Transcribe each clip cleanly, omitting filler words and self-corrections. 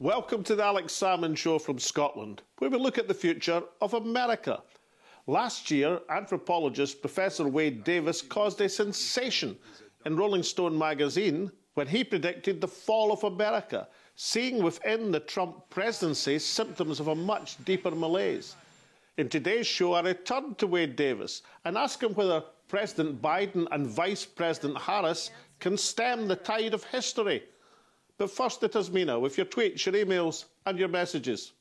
Welcome to the Alex Salmond Show from Scotland, where we look at the future of America. Last year, anthropologist Professor Wade Davis caused a sensation in Rolling Stone magazine when he predicted the fall of America, seeing within the Trump presidency symptoms of a much deeper malaise. In today's show, I return to Wade Davis and ask him whether President Biden and Vice President Harris can stem the tide of history. But first, it is me now, with your tweets, your emails and your messages.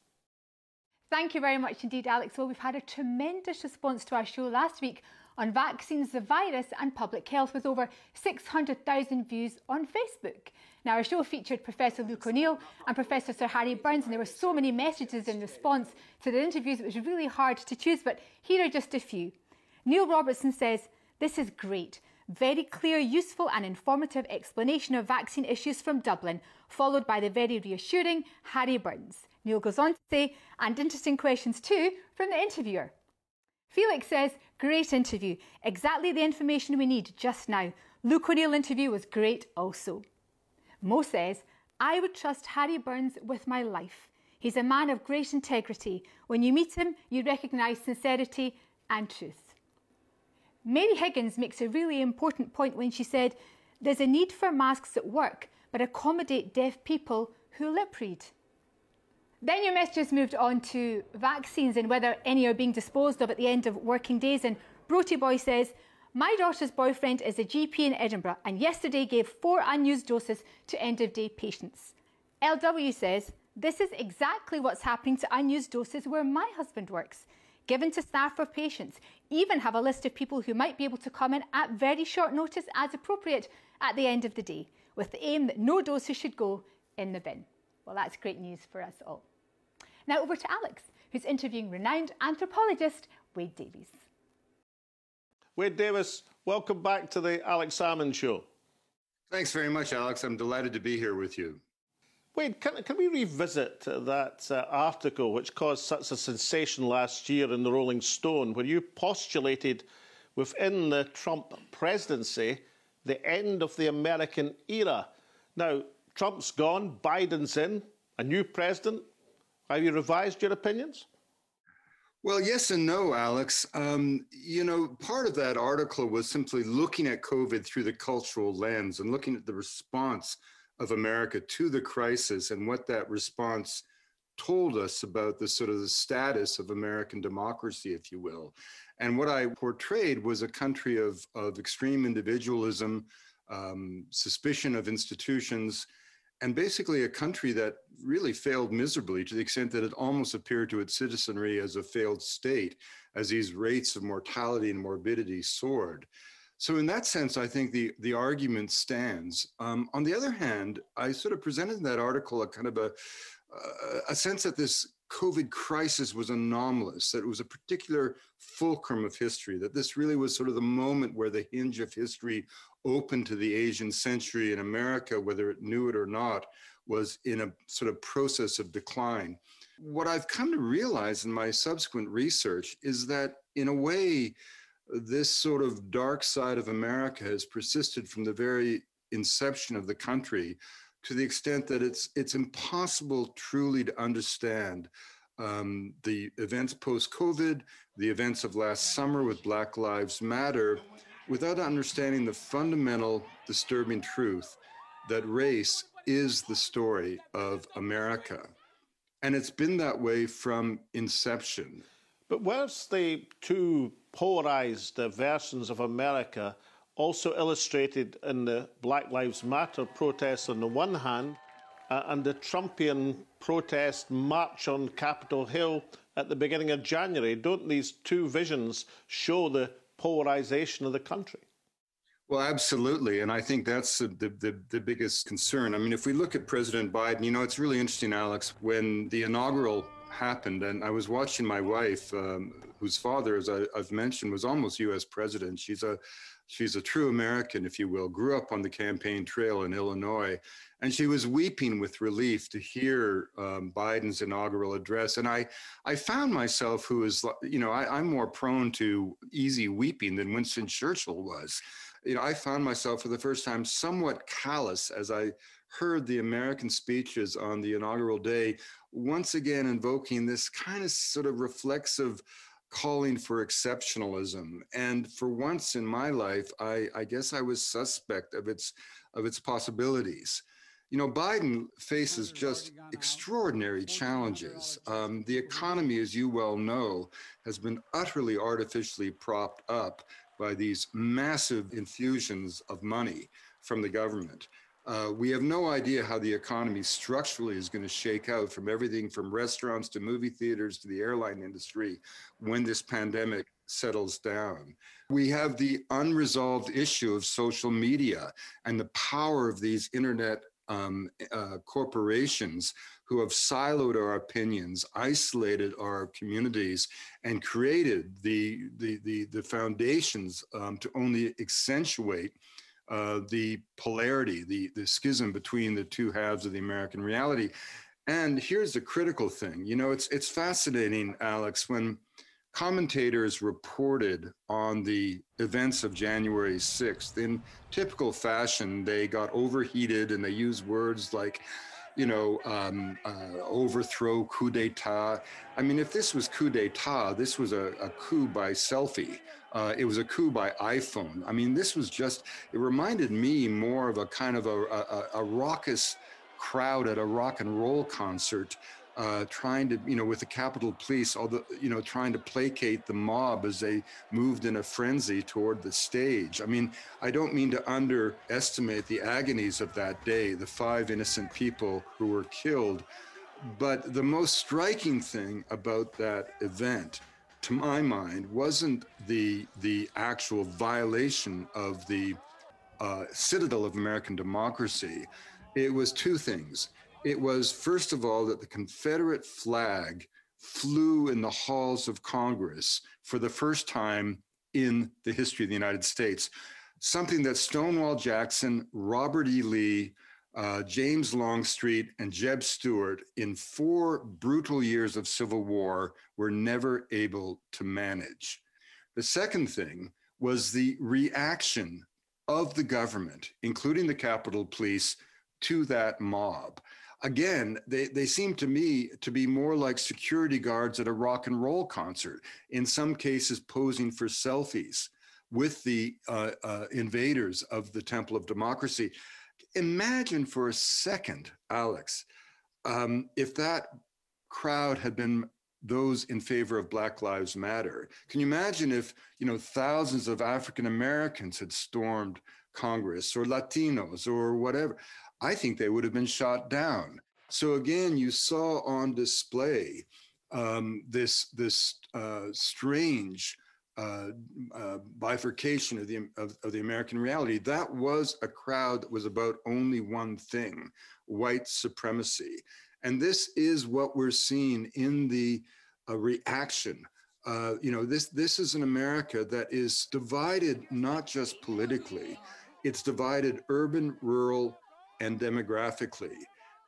Thank you very much indeed, Alex. Well, we've had a tremendous response to our show last week on vaccines, the virus and public health, with over 600,000 views on Facebook. Now, our show featured Professor Luke O'Neill and Professor Sir Harry Burns, and there were so many messages in response to the interviews, it was really hard to choose, but here are just a few. Neil Robertson says, "This is great. Very clear, useful and informative explanation of vaccine issues from Dublin, followed by the very reassuring Harry Burns." Neil goes on to say, "And interesting questions too from the interviewer." Felix says, "Great interview. Exactly the information we need just now. Luke O'Neill interview was great also." Mo says, "I would trust Harry Burns with my life. He's a man of great integrity. When you meet him, you recognise sincerity and truth." Mary Higgins makes a really important point when she said, "There's a need for masks at work, but accommodate deaf people who lip read." Then your messages moved on to vaccines and whether any are being disposed of at the end of working days. And Broti Boy says, "My daughter's boyfriend is a GP in Edinburgh and yesterday gave 4 unused doses to end-of-day patients." LW says, "This is exactly what's happening to unused doses where my husband works. Given to staff or patients, even have a list of people who might be able to come in at very short notice as appropriate at the end of the day, with the aim that no doses should go in the bin." Well, that's great news for us all. Now over to Alex, who's interviewing renowned anthropologist Wade Davis. Wade Davis, welcome back to the Alex Salmond Show. Thanks very much, Alex. I'm delighted to be here with you. Wade, can we revisit that article which caused such a sensation last year in the Rolling Stone, where you postulated within the Trump presidency the end of the American era? Now, Trump's gone, Biden's in, a new president. Have you revised your opinions? Well, yes and no, Alex. Part of that article was simply looking at COVID through the cultural lens and looking at the response of America to the crisis and what that response told us about the sort of the status of American democracy, if you will. And what I portrayed was a country of extreme individualism, suspicion of institutions, and basically a country that really failed miserably to the extent that it almost appeared to its citizenry as a failed state, as these rates of mortality and morbidity soared. So in that sense, I think the argument stands. On the other hand, I sort of presented in that article a kind of a sense that this COVID crisis was anomalous, that it was a particular fulcrum of history, that this really was sort of the moment where the hinge of history opened to the Asian century, in America, whether it knew it or not, was in a sort of process of decline. What I've come to realize in my subsequent research is that, in a way, this sort of dark side of America has persisted from the very inception of the country, to the extent that it's impossible truly to understand the events post-COVID, the events of last summer with Black Lives Matter, without understanding the fundamental disturbing truth that race is the story of America. And it's been that way from inception. But whilst the two polarised versions of America also illustrated in the Black Lives Matter protests on the one hand and the Trumpian protest march on Capitol Hill at the beginning of January, don't these two visions show the polarisation of the country? Well, absolutely. And I think that's the biggest concern. I mean, if we look at President Biden, it's really interesting, Alex, when the inaugural happened, and I was watching my wife, whose father, as I've mentioned, was almost U.S. president. She's a true American, if you will, grew up on the campaign trail in Illinois, and she was weeping with relief to hear Biden's inaugural address. And I found myself, I'm more prone to easy weeping than Winston Churchill was. I found myself for the first time somewhat callous as I heard the American speeches on the inaugural day, once again invoking this kind of sort of reflexive calling for exceptionalism. And for once in my life, I guess I was suspect of its possibilities. You know, Biden faces just extraordinary challenges. The economy, as you well know, has been utterly artificially propped up by these massive infusions of money from the government. We have no idea how the economy structurally is going to shake out, from everything from restaurants to movie theaters to the airline industry when this pandemic settles down. We have the unresolved issue of social media and the power of these internet corporations who have siloed our opinions, isolated our communities, and created the foundations to only accentuate the polarity, the schism between the two halves of the American reality. And here's the critical thing. You know, it's fascinating, Alex, when commentators reported on the events of January 6th, in typical fashion, they got overheated and they used words like, you know, overthrow, coup d'etat. I mean, if this was coup d'etat, this was a coup by selfie. It was a coup by iPhone. I mean, this was just, it reminded me more of a kind of a raucous crowd at a rock and roll concert, trying to, you know, with the Capitol Police, trying to placate the mob as they moved in a frenzy toward the stage. I mean, I don't mean to underestimate the agonies of that day, the 5 innocent people who were killed. But the most striking thing about that event, to my mind, wasn't the actual violation of the citadel of American democracy. It was 2 things. It was, first of all, that the Confederate flag flew in the halls of Congress for the first time in the history of the United States, something that Stonewall Jackson, Robert E. Lee, James Longstreet, and Jeb Stuart, in 4 brutal years of Civil War, were never able to manage. The second thing was the reaction of the government, including the Capitol Police, to that mob. Again, they seem to me to be more like security guards at a rock and roll concert, in some cases posing for selfies with the invaders of the Temple of Democracy. Imagine for a second, Alex, if that crowd had been those in favor of Black Lives Matter. Can you imagine if, you know, thousands of African Americans had stormed Congress, or Latinos, or whatever? I think they would have been shot down. So again, you saw on display this strange bifurcation of the American reality. That was a crowd that was about only one thing: white supremacy. And this is what we're seeing in the reaction. This is an America that is divided not just politically, it's divided urban, rural, and demographically.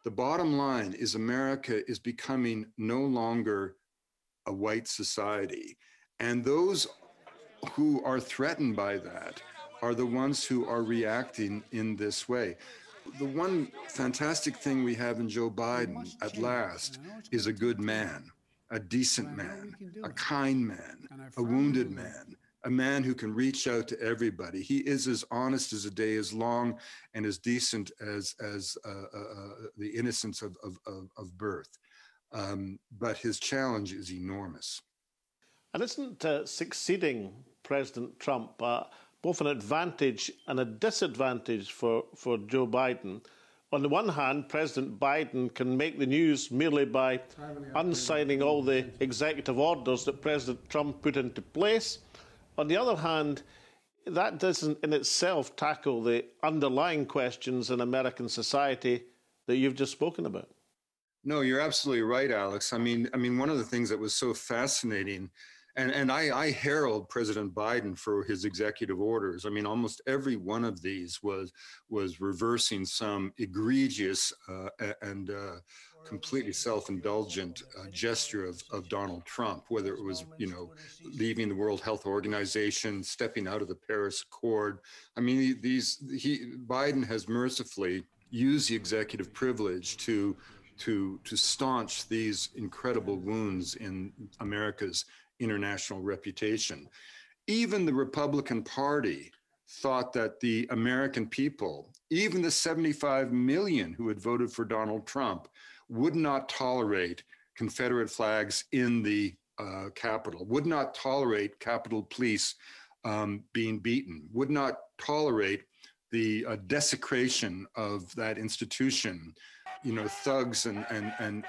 The bottom line is America is becoming no longer a white society. And those who are threatened by that are the ones who are reacting in this way. The one fantastic thing we have in Joe Biden at last is a good man, a decent man, a kind man, a wounded man, a man who can reach out to everybody. He is as honest as a day is long and as decent as the innocence of birth. But his challenge is enormous. And isn't succeeding President Trump both an advantage and a disadvantage for Joe Biden? On the one hand, President Biden can make the news merely by unsigning all the executive orders that President Trump put into place. On the other hand, that doesn't in itself tackle the underlying questions in American society that you've just spoken about. No, you're absolutely right, Alex. I mean, one of the things that was so fascinating, and I herald President Biden for his executive orders. I mean, almost every one of these was reversing some egregious and completely self-indulgent gesture of Donald Trump, whether it was, leaving the World Health Organization, stepping out of the Paris Accord. I mean, Biden has mercifully use the executive privilege to staunch these incredible wounds in America's international reputation. Even the Republican Party thought that the American people, even the 75 million who had voted for Donald Trump, would not tolerate Confederate flags in the Capitol, would not tolerate Capitol Police being beaten, would not tolerate the desecration of that institution, thugs and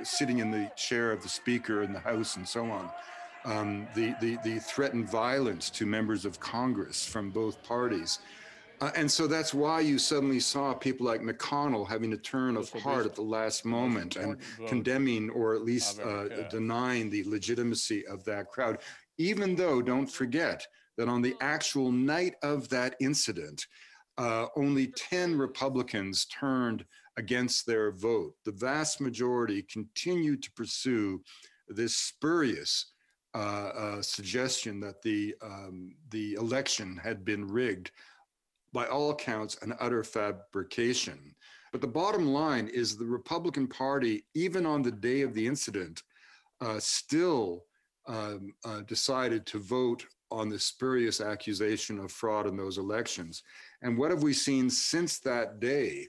sitting in the chair of the Speaker in the House and so on. The threatened violence to members of Congress from both parties. And so that's why you suddenly saw people like McConnell having a turn of heart at the last moment and condemning or at least denying the legitimacy of that crowd, even though, don't forget, that on the actual night of that incident, only 10 Republicans turned against their vote. The vast majority continued to pursue this spurious suggestion that the election had been rigged, by all accounts, an utter fabrication. But the bottom line is the Republican Party, even on the day of the incident, still decided to vote on the spurious accusation of fraud in those elections. And what have we seen since that day?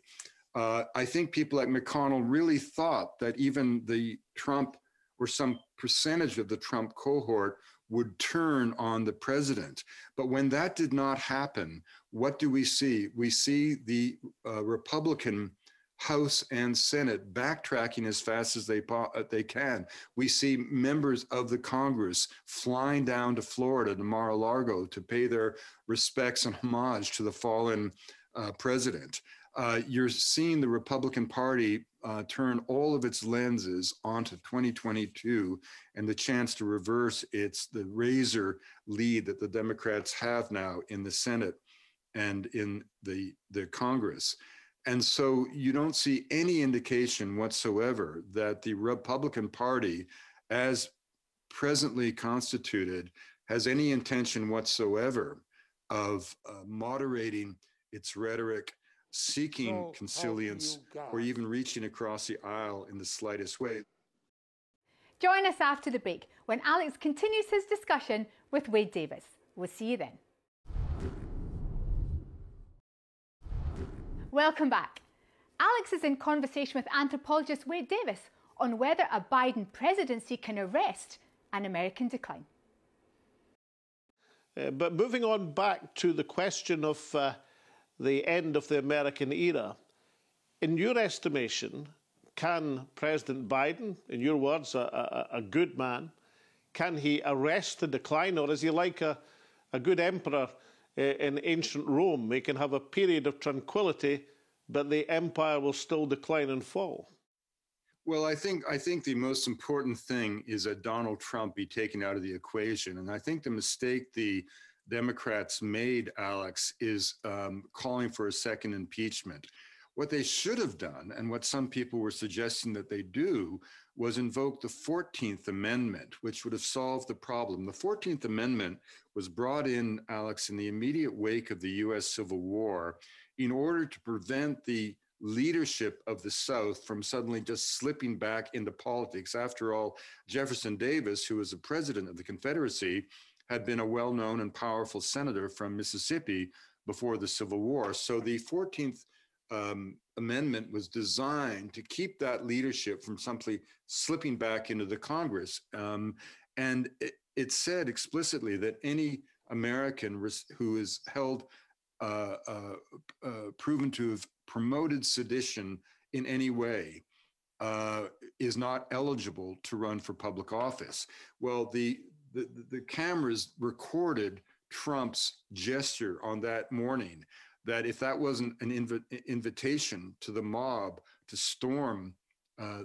I think people like McConnell really thought that even the Trump or some percentage of the Trump cohort would turn on the president. But when that did not happen, what do we see? We see the Republican House and Senate backtracking as fast as they can. We see members of the Congress flying down to Florida, to Mar-a-Lago, to pay their respects and homage to the fallen president. You're seeing the Republican Party turn all of its lenses onto 2022 and the chance to reverse the razor lead that the Democrats have now in the Senate and in the Congress. And so you don't see any indication whatsoever that the Republican Party, as presently constituted, has any intention whatsoever of moderating its rhetoric, seeking consilience, or even reaching across the aisle in the slightest way. Join us after the break when Alex continues his discussion with Wade Davis. We'll see you then. Welcome back. Alex is in conversation with anthropologist Wade Davis on whether a Biden presidency can arrest an American decline. But moving on back to the question of the end of the American era, in your estimation, can President Biden, in your words, a good man, can he arrest the decline, or is he like a good emperor in ancient Rome? He can have a period of tranquility, but the empire will still decline and fall. Well, I think the most important thing is that Donald Trump be taken out of the equation. And I think the mistake the Democrats made, Alex, is calling for a second impeachment. What they should have done, and what some people were suggesting that they do, was invoke the 14th Amendment, which would have solved the problem. The 14th Amendment was brought in, Alex, in the immediate wake of the U.S. Civil War in order to prevent the leadership of the South from suddenly just slipping back into politics. After all, Jefferson Davis, who was the president of the Confederacy, had been a well-known and powerful senator from Mississippi before the Civil War. So the 14th Amendment was designed to keep that leadership from simply slipping back into the Congress. And it said explicitly that any American who is held proven to have promoted sedition in any way is not eligible to run for public office. Well, the cameras recorded Trump's gesture on that morning, that if that wasn't an invitation to the mob to storm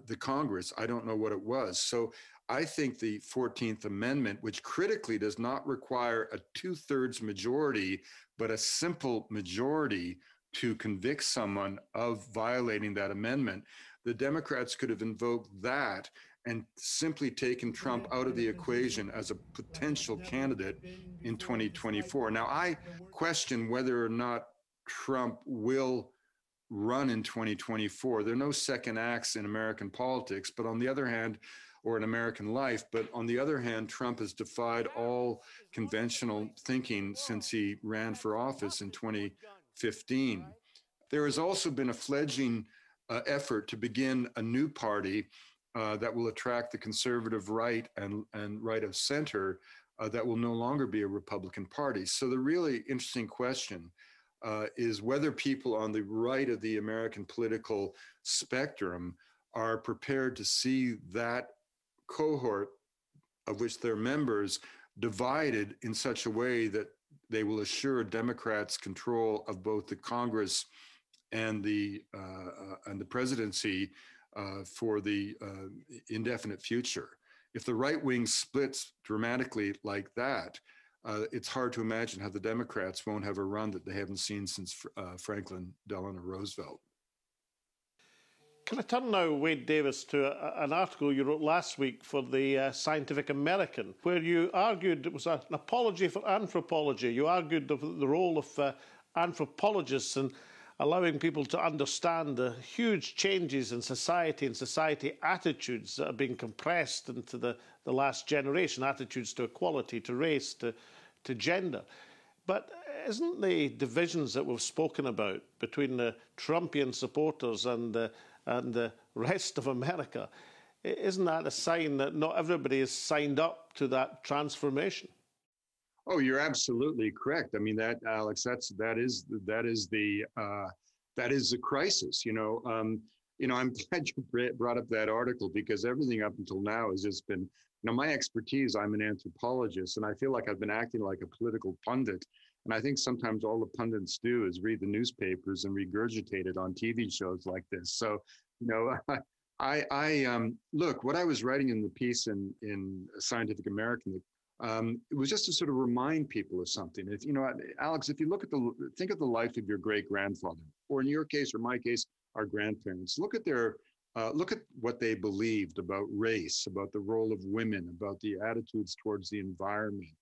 the Congress, I don't know what it was. So I think the 14th Amendment, which critically does not require a 2/3 majority, but a simple majority to convict someone of violating that amendment, the Democrats could have invoked that and simply taken Trump out of the equation as a potential candidate in 2024. Now, I question whether or not Trump will run in 2024. There are no second acts in American politics, but on the other hand, or in American life, but on the other hand, Trump has defied all conventional thinking since he ran for office in 2015. There has also been a fledgling effort to begin a new party that will attract the conservative right and right of center that will no longer be a Republican Party. So the really interesting question is whether people on the right of the American political spectrum are prepared to see that cohort of which they're members divided in such a way that they will assure Democrats control of both the Congress and the presidency for the indefinite future. If the right wing splits dramatically like that, it's hard to imagine how the Democrats won't have a run that they haven't seen since Franklin Delano Roosevelt. Can I turn now, Wade Davis, to an article you wrote last week for the Scientific American, where you argued it was an apology for anthropology. You argued the role of anthropologists in allowing people to understand the huge changes in society and society attitudes that are being compressed into the last generation, attitudes to equality, to race, to gender. But isn't the divisions that we've spoken about between the Trumpian supporters and the rest of America, isn't that a sign that not everybody is signed up to that transformation? Oh, you're absolutely correct. I mean, that, Alex, that is the crisis. I'm glad you brought up that article, because everything up until now has just been, my expertise. I'm an anthropologist, and I feel like I've been acting like a political pundit. And I think sometimes all the pundits do is read the newspapers and regurgitate it on TV shows like this. So, I look, what I was writing in the piece in Scientific American, it was just to sort of remind people of something. If Alex, if you think of the life of your great grandfather, or in your case or my case, our grandparents, look at what they believed about race, about the role of women, about the attitudes towards the environment.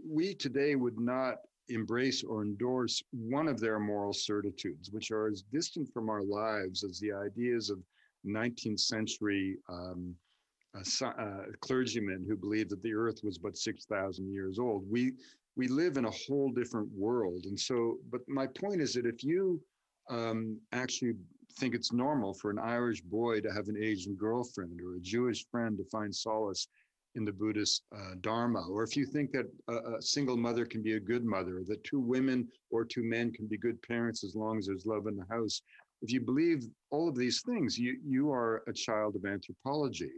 We today would not embrace or endorse one of their moral certitudes, which are as distant from our lives as the ideas of 19th century clergymen who believed that the earth was but 6,000 years old. We live in a whole different world. And so, but my point is that if you actually think it's normal for an Irish boy to have an Asian girlfriend, or a Jewish friend to find solace in the Buddhist Dharma, or if you think that a single mother can be a good mother, that two women or two men can be good parents as long as there's love in the house, if you believe all of these things, you are a child of anthropology.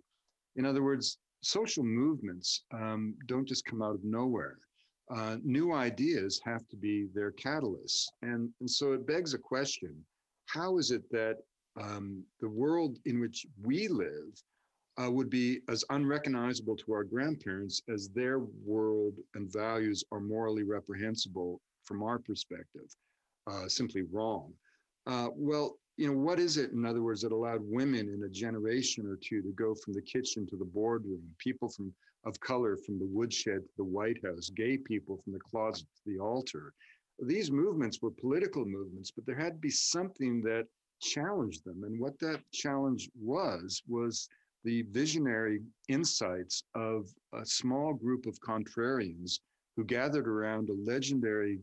In other words, social movements don't just come out of nowhere. New ideas have to be their catalysts. And so it begs a question: how is it that the world in which we live would be as unrecognizable to our grandparents as their world and values are morally reprehensible from our perspective? Simply wrong. What is it, in other words, that allowed women in a generation or two to go from the kitchen to the boardroom, people of color from the woodshed to the White House, gay people from the closet to the altar? These movements were political movements, but there had to be something that challenged them. And what that challenge was the visionary insights of a small group of contrarians who gathered around a legendary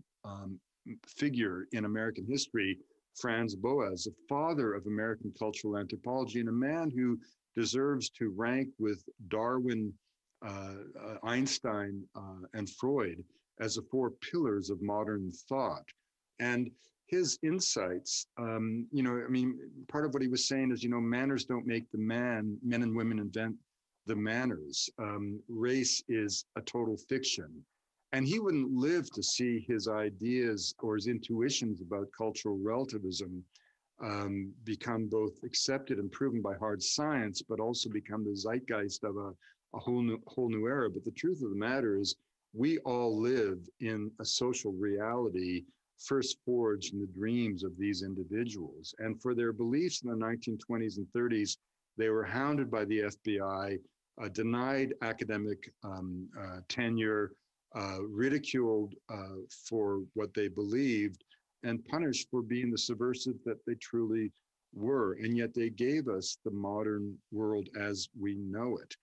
figure in American history, Franz Boas, the father of American cultural anthropology, and a man who deserves to rank with Darwin, Einstein, and Freud as the four pillars of modern thought. And his insights, part of what he was saying is, manners don't make the man, men and women invent the manners. Race is a total fiction. And he wouldn't live to see his ideas or his intuitions about cultural relativism become both accepted and proven by hard science, but also become the zeitgeist of a whole new era. But the truth of the matter is, we all live in a social reality first forged in the dreams of these individuals. And for their beliefs in the 1920s and 30s, they were hounded by the FBI, denied academic tenure, ridiculed for what they believed. and punished for being the subversive that they truly were. And yet they gave us the modern world as we know it.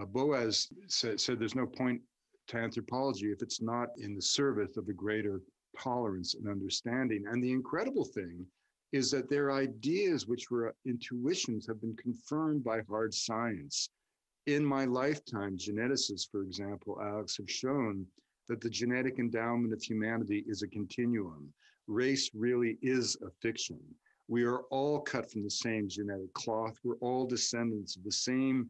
Boas said there's no point to anthropology if it's not in the service of a greater tolerance and understanding. And the incredible thing is that their ideas, which were intuitions, have been confirmed by hard science. In my lifetime, geneticists, for example, Alex, have shown that the genetic endowment of humanity is a continuum. Race really is a fiction. We are all cut from the same genetic cloth. We're all descendants of the same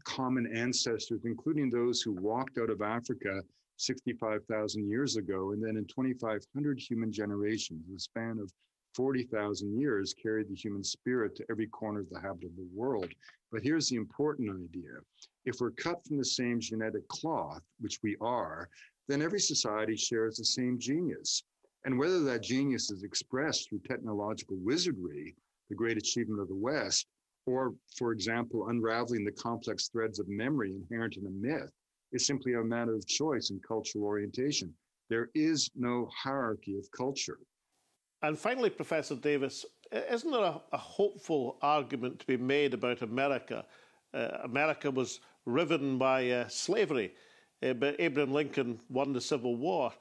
common ancestors, including those who walked out of Africa 65,000 years ago, and then in 2,500 human generations, the span of 40,000 years, carried the human spirit to every corner of the habitable world. But here's the important idea. If we're cut from the same genetic cloth, which we are, then every society shares the same genius. And whether that genius is expressed through technological wizardry, the great achievement of the West, or, for example, unraveling the complex threads of memory inherent in a myth, is simply a matter of choice and cultural orientation. There is no hierarchy of culture. And finally, Professor Davis, isn't there a hopeful argument to be made about America? America was riven by slavery, but Abraham Lincoln won the Civil War.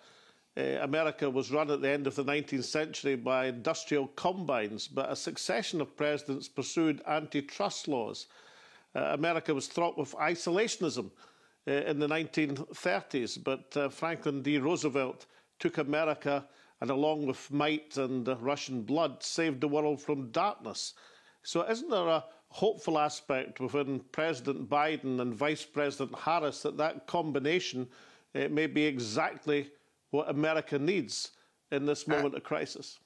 America was run at the end of the 19th century by industrial combines, but a succession of presidents pursued antitrust laws. America was fraught with isolationism in the 1930s, but Franklin D. Roosevelt took America and, along with might and Russian blood, saved the world from darkness. So isn't there a hopeful aspect within President Biden and Vice President Harris that combination may be exactly what America needs in this moment of crisis?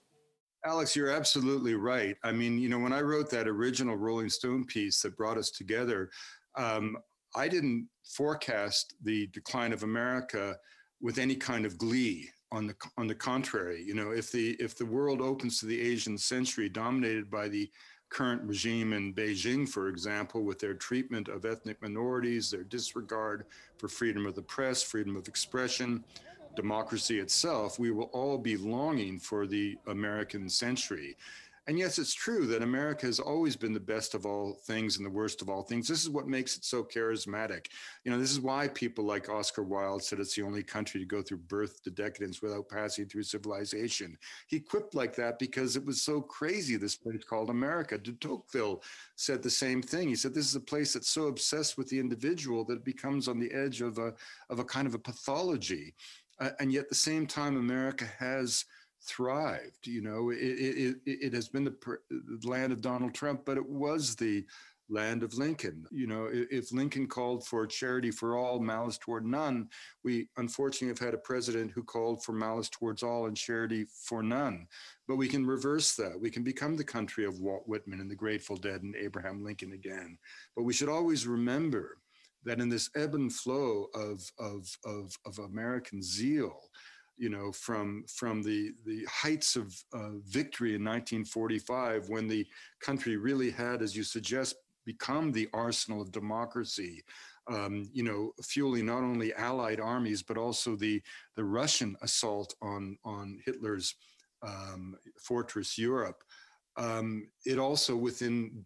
Alex, you're absolutely right. I mean, you know, when I wrote that original Rolling Stone piece that brought us together, I didn't forecast the decline of America with any kind of glee. On the contrary, you know, if the world opens to the Asian century dominated by the current regime in Beijing, for example, with their treatment of ethnic minorities, their disregard for freedom of the press, freedom of expression, democracy itself, we will all be longing for the American century. And yes, it's true that America has always been the best of all things and the worst of all things. This is what makes it so charismatic. You know, this is why people like Oscar Wilde said it's the only country to go through birth to decadence without passing through civilization. He quipped like that because it was so crazy, this place called America. De Tocqueville said the same thing. He said, this is a place that's so obsessed with the individual that it becomes on the edge of a kind of a pathology. And yet at the same time, America has thrived. You know, it has been the land of Donald Trump, but it was the land of Lincoln. You know, if Lincoln called for charity for all, malice toward none, we unfortunately have had a president who called for malice towards all and charity for none. But we can reverse that. We can become the country of Walt Whitman and the Grateful Dead and Abraham Lincoln again. But we should always remember that in this ebb and flow of American zeal, you know, from the heights of victory in 1945, when the country really had, as you suggest, become the arsenal of democracy, you know, fueling not only Allied armies, but also the Russian assault on Hitler's fortress Europe. It also, within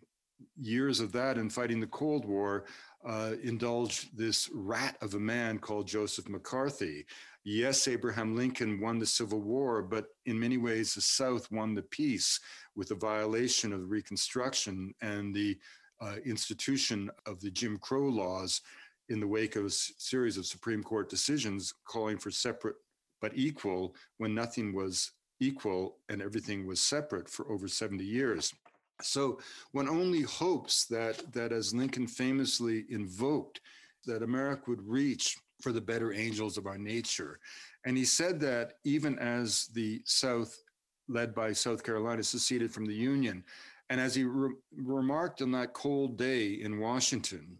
years of that and fighting the Cold War, indulged this rat of a man called Joseph McCarthy. Yes, Abraham Lincoln won the Civil War, but in many ways, the South won the peace with the violation of Reconstruction and the institution of the Jim Crow laws in the wake of a series of Supreme Court decisions calling for separate but equal when nothing was equal and everything was separate for over 70 years. So one only hopes that as Lincoln famously invoked, that America would reach for the better angels of our nature. And he said that even as the South, led by South Carolina, seceded from the Union. And as he remarked on that cold day in Washington,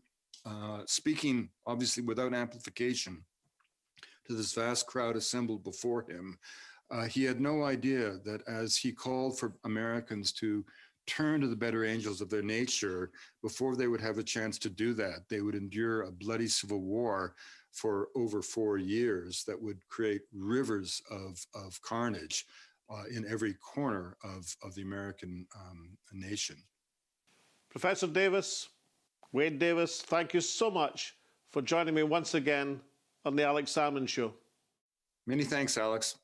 speaking obviously without amplification to this vast crowd assembled before him, he had no idea that as he called for Americans to turn to the better angels of their nature, before they would have a chance to do that, they would endure a bloody civil war for over 4 years that would create rivers of carnage. in every corner of the American nation. Professor Davis, Wade Davis, thank you so much for joining me once again on the Alex Salmond Show. Many thanks, Alex.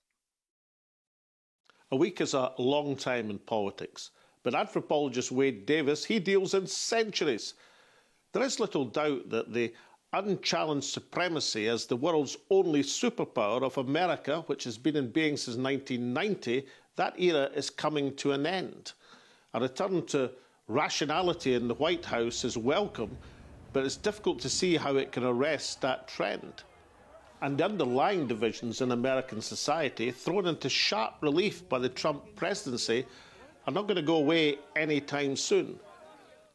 A week is a long time in politics, but anthropologist Wade Davis, he deals in centuries. There is little doubt that the unchallenged supremacy as the world's only superpower of America, which has been in being since 1990, that era is coming to an end. A return to rationality in the White House is welcome, but it's difficult to see how it can arrest that trend. And the underlying divisions in American society, thrown into sharp relief by the Trump presidency, are not going to go away anytime soon.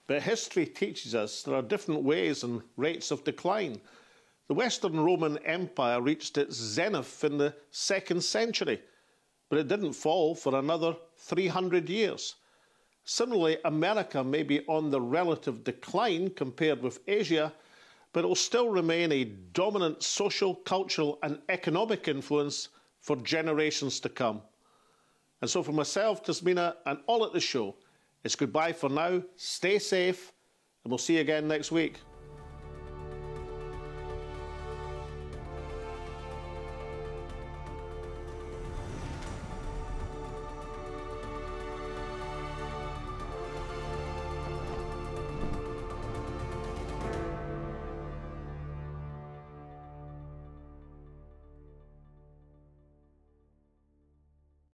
But history teaches us there are different ways and rates of decline. The Western Roman Empire reached its zenith in the 2nd century, but it didn't fall for another 300 years. Similarly, America may be on the relative decline compared with Asia, but it will still remain a dominant social, cultural and economic influence for generations to come. And so for myself, Tasmina, and all at the show, it's goodbye for now, stay safe, and we'll see you again next week.